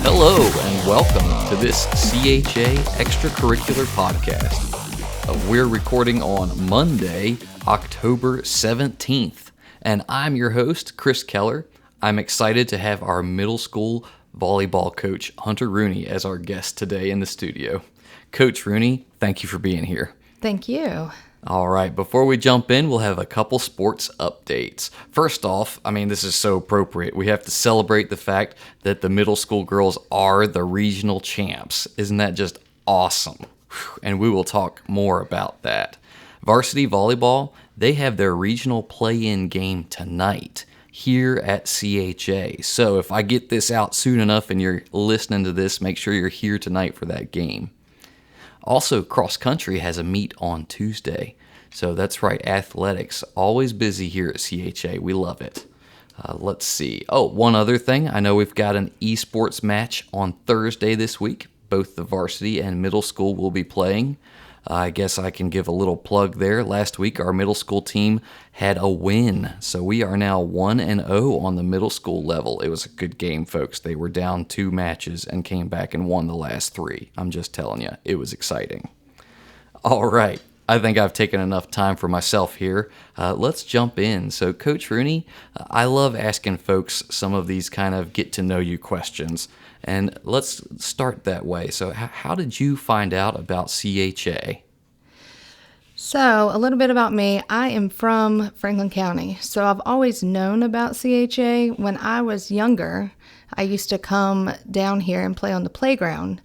Hello and welcome to this CHA Extracurricular Podcast. We're recording on Monday, October 17th, and I'm your host, Chris Keller. I'm excited to have our middle school volleyball coach, Hunter Rooney, as our guest today in the studio. Coach Rooney, thank you for being here. Thank you. All right, before we jump in, we'll have a couple sports updates. First off, this is so appropriate. We have to celebrate the fact that the middle school girls are the regional champs. Isn't that just awesome? And we will talk more about that. Varsity volleyball, they have their regional play-in game tonight here at CHA. So if I get this out soon enough and you're listening to this, make sure you're here tonight for that game. Also, cross country has a meet on Tuesday. So that's right, athletics, always busy here at CHA. We love it. Let's see. Oh, one other thing. I know we've got an esports match on Thursday this week. Both the varsity and middle school will be playing. I guess I can give a little plug there. Last week, our middle school team had a win. So we are now 1-0 on the middle school level. It was a good game, folks. They were down 2 matches and came back and won the last 3. I'm just telling you, it was exciting. All right. I think I've taken enough time for myself here. Let's jump in. So, Coach Rooney, I love asking folks some of these kind of get-to-know-you questions. And let's start that way. So how did you find out about CHA? So, a little bit about me. I am from Franklin County, so I've always known about CHA. When I was younger, I used to come down here and play on the playground.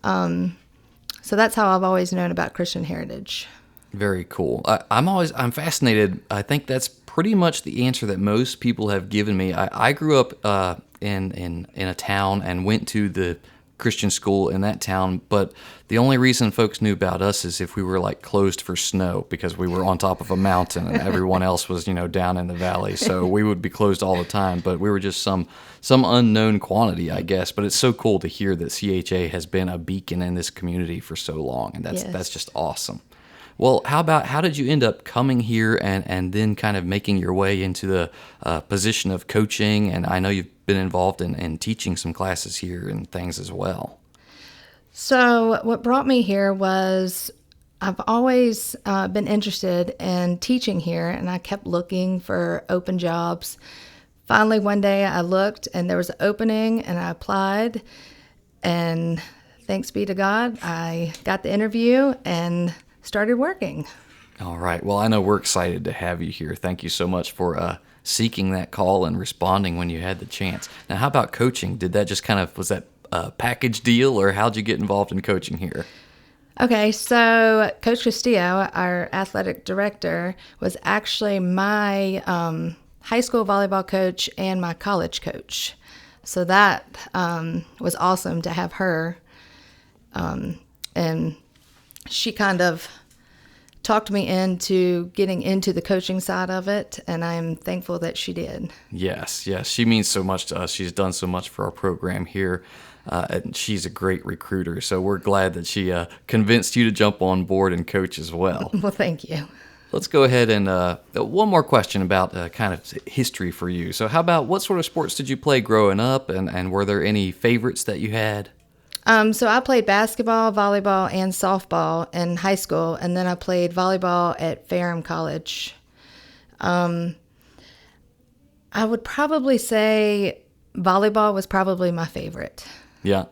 So that's how I've always known about Christian Heritage. Very cool. I'm fascinated. I think that's pretty much the answer that most people have given me. I grew up in a town and went to the Christian school in that town, but the only reason folks knew about us is if we were like closed for snow because we were on top of a mountain and everyone else was, down in the valley. So we would be closed all the time, but we were just some unknown quantity, I guess. But it's so cool to hear that CHA has been a beacon in this community for so long, and that's just awesome. Well, how did you end up coming here and then kind of making your way into the position of coaching? And I know you've been involved in teaching some classes here and things as well. So what brought me here was I've always been interested in teaching here, and I kept looking for open jobs. Finally, one day I looked, and there was an opening, and I applied, and thanks be to God, I got the interview and started working. All right. Well, I know we're excited to have you here. Thank you so much for seeking that call and responding when you had the chance. Now, how about coaching? Did that just was that a package deal, or how'd you get involved in coaching here? Okay, so Coach Castillo, our athletic director, was actually my high school volleyball coach and my college coach. So that was awesome to have her. And she kind of talked me into getting into the coaching side of it, and I'm thankful that she did. Yes. She means so much to us. She's done so much for our program here, and she's a great recruiter. So we're glad that she convinced you to jump on board and coach as well. Well, thank you. Let's go ahead and one more question about kind of history for you. So how about what sort of sports did you play growing up, and were there any favorites that you had? So I played basketball, volleyball, and softball in high school, and then I played volleyball at Ferrum College. I would probably say volleyball was probably my favorite. Yeah.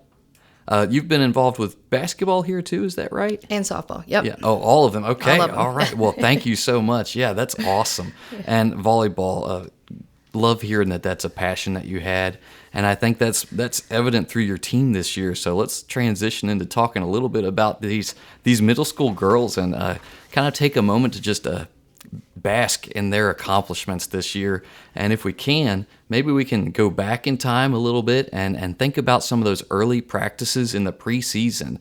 You've been involved with basketball here too, is that right? And softball, yep. Yeah. Oh, all of them. Okay. All of them. All right. Well, thank you so much. Yeah, that's awesome. And volleyball, love hearing that that's a passion that you had. And I think that's evident through your team this year. So let's transition into talking a little bit about these middle school girls and kind of take a moment to just bask in their accomplishments this year. And if we can, maybe we can go back in time a little bit and think about some of those early practices in the preseason.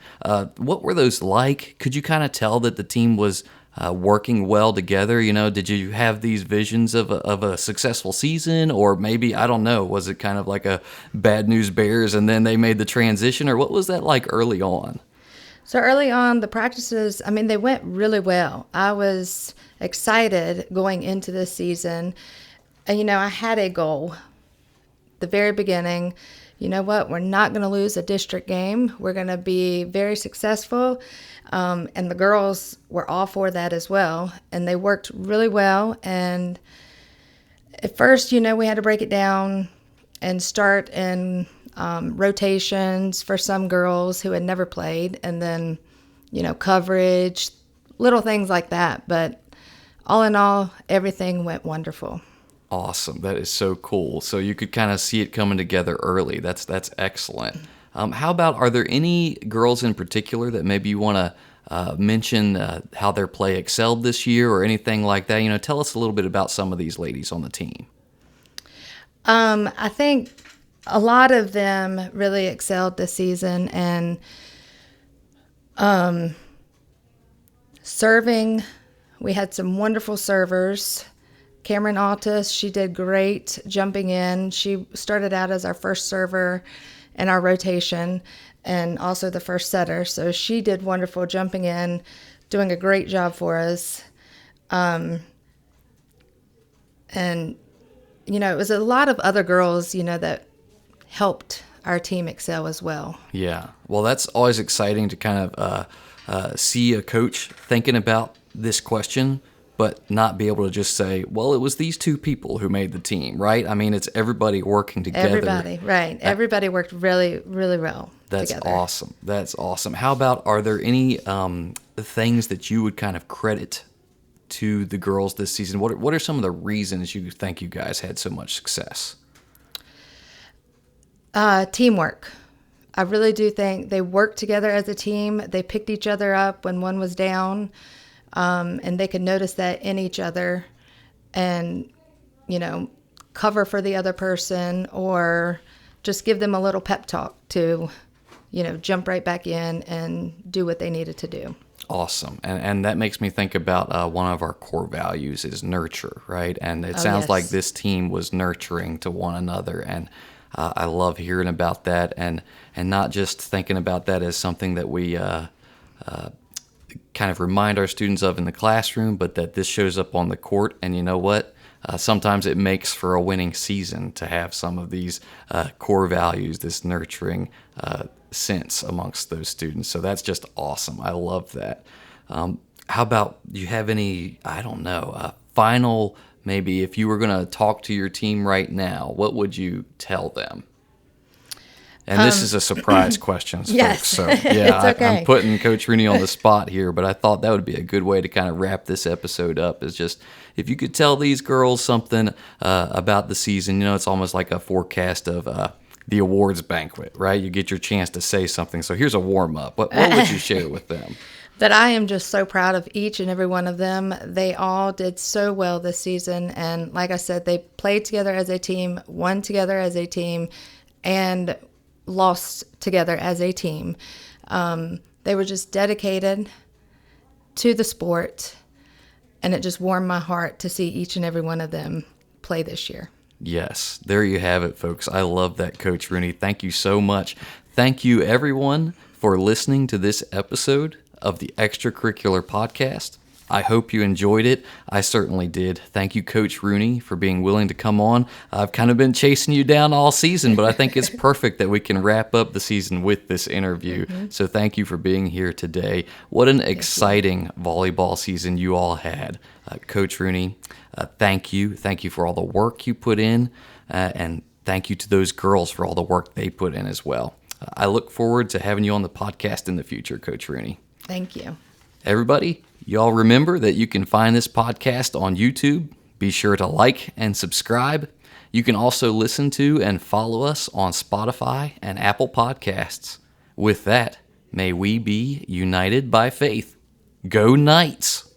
What were those like? Could you kind of tell that the team was working well together? Did you have these visions of a successful season, or maybe, I don't know, was it kind of like a bad news bears and then they made the transition, or what was that like early on? So early on, the practices, they went really well. I was excited going into this season. And, I had a goal. The very beginning, you know what, we're not going to lose a district game. We're going to be very successful. And the girls were all for that as well. And they worked really well. And at first, we had to break it down and start in rotations for some girls who had never played. And then, coverage, little things like that. But all in all, everything went wonderful. Awesome. That is so cool. So you could kind of see it coming together early. That's excellent. How about, are there any girls in particular that maybe you want to mention how their play excelled this year or anything like that? Tell us a little bit about some of these ladies on the team. I think a lot of them really excelled this season, and serving, we had some wonderful servers. Cameron Altus, she did great jumping in. She started out as our first server in our rotation and also the first setter. So she did wonderful jumping in, doing a great job for us. And, it was a lot of other girls, that helped our team excel as well. Yeah. Well, that's always exciting to kind of see a coach thinking about this question, but not be able to just say, well, it was these two people who made the team, right? I mean, it's everybody working together. Everybody, right. Everybody worked really, really well together. Awesome. That's awesome. How about, are there any things that you would kind of credit to the girls this season? What are some of the reasons you think you guys had so much success? Teamwork. I really do think they worked together as a team. They picked each other up when one was down. And they could notice that in each other and, cover for the other person or just give them a little pep talk to, jump right back in and do what they needed to do. Awesome. And that makes me think about one of our core values is nurture, right? And it sounds like this team was nurturing to one another. And I love hearing about that and not just thinking about that as something that we kind of remind our students of in the classroom, but that this shows up on the court. And you know what? Sometimes it makes for a winning season to have some of these core values, this nurturing sense amongst those students. So that's just awesome. I love that. How about, do you have any, final, maybe if you were going to talk to your team right now, what would you tell them? And this is a surprise question, yes. folks. So, yeah, it's okay. I'm putting Coach Rooney on the spot here, but I thought that would be a good way to kind of wrap this episode up, is just if you could tell these girls something about the season. It's almost like a forecast of the awards banquet, right? You get your chance to say something. So here's a warm-up. What would you share with them? That I am just so proud of each and every one of them. They all did so well this season. And like I said, they played together as a team, won together as a team, and lost together as a team. They were just dedicated to the sport, and it just warmed my heart to see each and every one of them play this year. Yes, there you have it, folks. I love that, Coach Rooney. Thank you so much. Thank you, everyone, for listening to this episode of the Extracurricular Podcast. I hope you enjoyed it. I certainly did. Thank you, Coach Rooney, for being willing to come on. I've kind of been chasing you down all season, but I think it's perfect that we can wrap up the season with this interview. Mm-hmm. So thank you for being here today. What an exciting volleyball season you all had. Coach Rooney, thank you. Thank you for all the work you put in, and thank you to those girls for all the work they put in as well. I look forward to having you on the podcast in the future, Coach Rooney. Thank you. Everybody, y'all remember that you can find this podcast on YouTube. Be sure to like and subscribe. You can also listen to and follow us on Spotify and Apple Podcasts. With that, may we be united by faith. Go Knights!